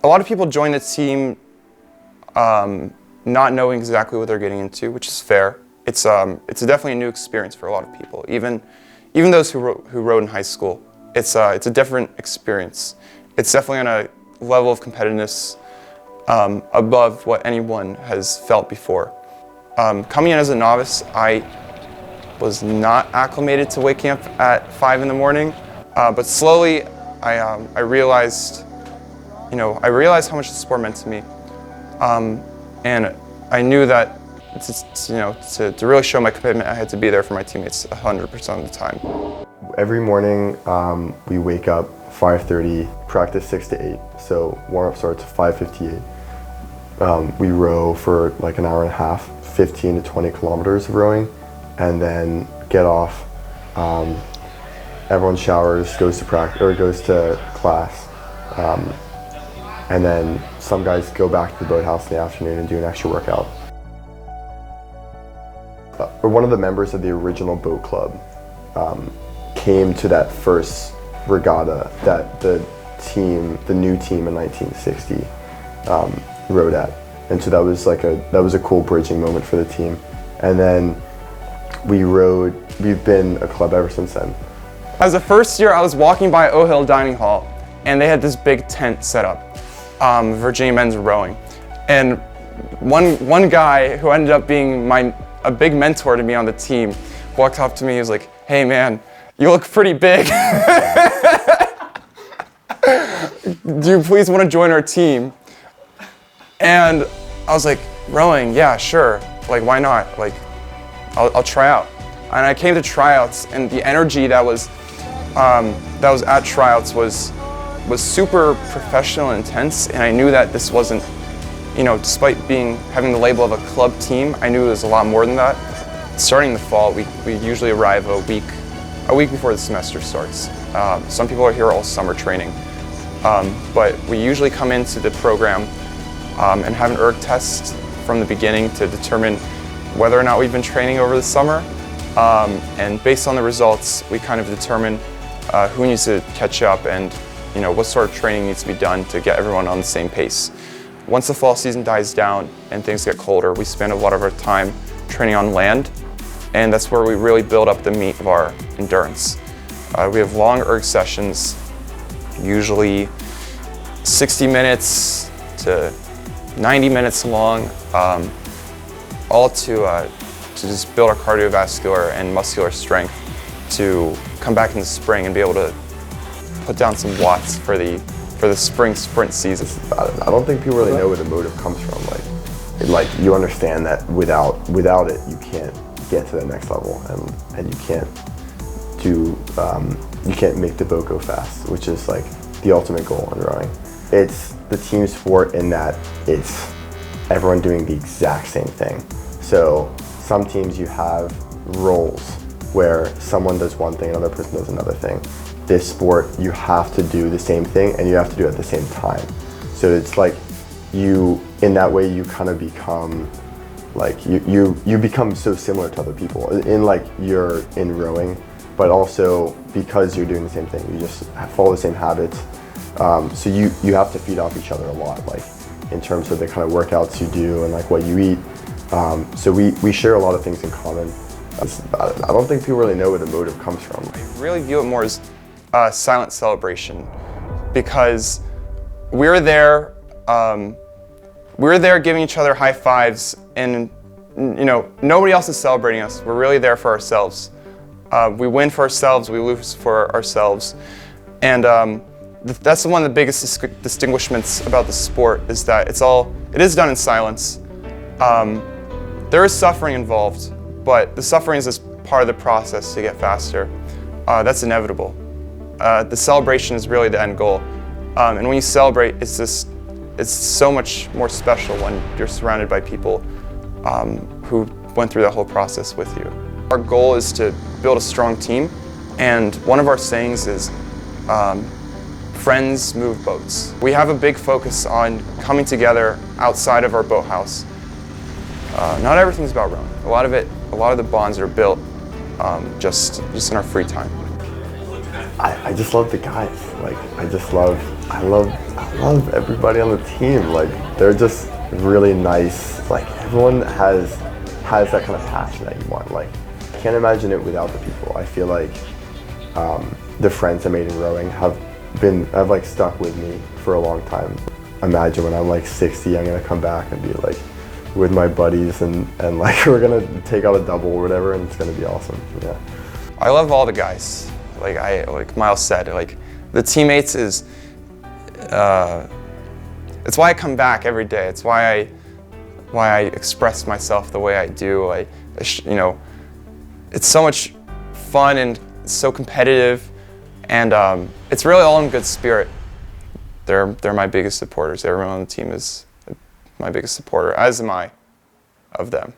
A lot of people join the team not knowing exactly what they're getting into, which is fair. It's definitely a new experience for a lot of people, even those who rode in high school. It's a different experience. It's definitely on a level of competitiveness above what anyone has felt before. Coming in as a novice, I was not acclimated to waking up at 5 in the morning, but slowly I realized, how much the sport meant to me, and I knew that to really show my commitment, I had to be there for my teammates 100% of the time. Every morning we wake up 5:30, practice 6 to 8, so warm-up starts at 5:58. We row for like an hour and a half, 15 to 20 kilometers of rowing, and then get off. Everyone showers, goes to practice or goes to class, and then some guys go back to the boathouse in the afternoon and do an extra workout. We're one of the members of the original boat club. Came to that first regatta that the new team in 1960 rowed at, and so that was a cool bridging moment for the team. And then we've been a club ever since then. As a first year, I was walking by O'Hill Dining Hall, and they had this big tent set up, Virginia Men's Rowing, and one guy who ended up being a big mentor to me on the team walked up to me. He was like, "Hey man, you look pretty big. Do you please want to join our team?" And I was like, "Rowing? Yeah, sure. Like, why not? Like, I'll try out." And I came to tryouts, and the energy that was at tryouts was super professional and intense. And I knew that this wasn't, despite having the label of a club team, I knew it was a lot more than that. Starting the fall, we usually arrive a week before the semester starts. Some people are here all summer training, but we usually come into the program and have an erg test from the beginning to determine whether or not we've been training over the summer. And based on the results, we kind of determine who needs to catch up and what sort of training needs to be done to get everyone on the same pace. Once the fall season dies down and things get colder, we spend a lot of our time training on land, and that's where we really build up the meat of our endurance. We have long erg sessions, usually 60 minutes to 90 minutes long, all to just build our cardiovascular and muscular strength to come back in the spring and be able to put down some watts for the spring sprint season. I don't think people really know where the motive comes from. Like you understand that without it, you can't get to the next level, and you can't make the boat go fast, which is like the ultimate goal in rowing. It's the team sport in that it's everyone doing the exact same thing. So some teams you have roles where someone does one thing, another person does another thing. This sport, you have to do the same thing and you have to do it at the same time. So it's like in that way you kind of become like, you become so similar to other people you're in rowing, but also because you're doing the same thing, you just follow the same habits. So you have to feed off each other a lot, like in terms of the kind of workouts you do and like what you eat. So we share a lot of things in common. I don't think people really know where the motive comes from. I really view it more as a silent celebration, because we're there giving each other high fives, and nobody else is celebrating us. We're really there for ourselves. We win for ourselves, we lose for ourselves, and that's one of the biggest distinguishments about the sport, is that it is done in silence. There is suffering involved, but the suffering is just part of the process to get faster. That's inevitable. The celebration is really the end goal. And when you celebrate, it's so much more special when you're surrounded by people who went through that whole process with you. Our goal is to build a strong team, and one of our sayings is, friends move boats. We have a big focus on coming together outside of our boathouse. Not everything's about rowing. A lot of the bonds are built just in our free time. I just love the guys. Like, I just love I love everybody on the team. Like, they're just really nice. Like, everyone has that kind of passion that you want. Like, I can't imagine it without the people. I feel like the friends I made in rowing have like stuck with me for a long time. Imagine when I'm like 60, I'm gonna come back and be like with my buddies and like we're gonna take out a double or whatever, and it's gonna be awesome. Yeah. I love all the guys. Like Miles said, like the teammates is. It's why I come back every day. It's why I express myself the way I do. You know, it's so much fun and so competitive, and it's really all in good spirit. They're my biggest supporters. Everyone on the team is my biggest supporter, as am I of them.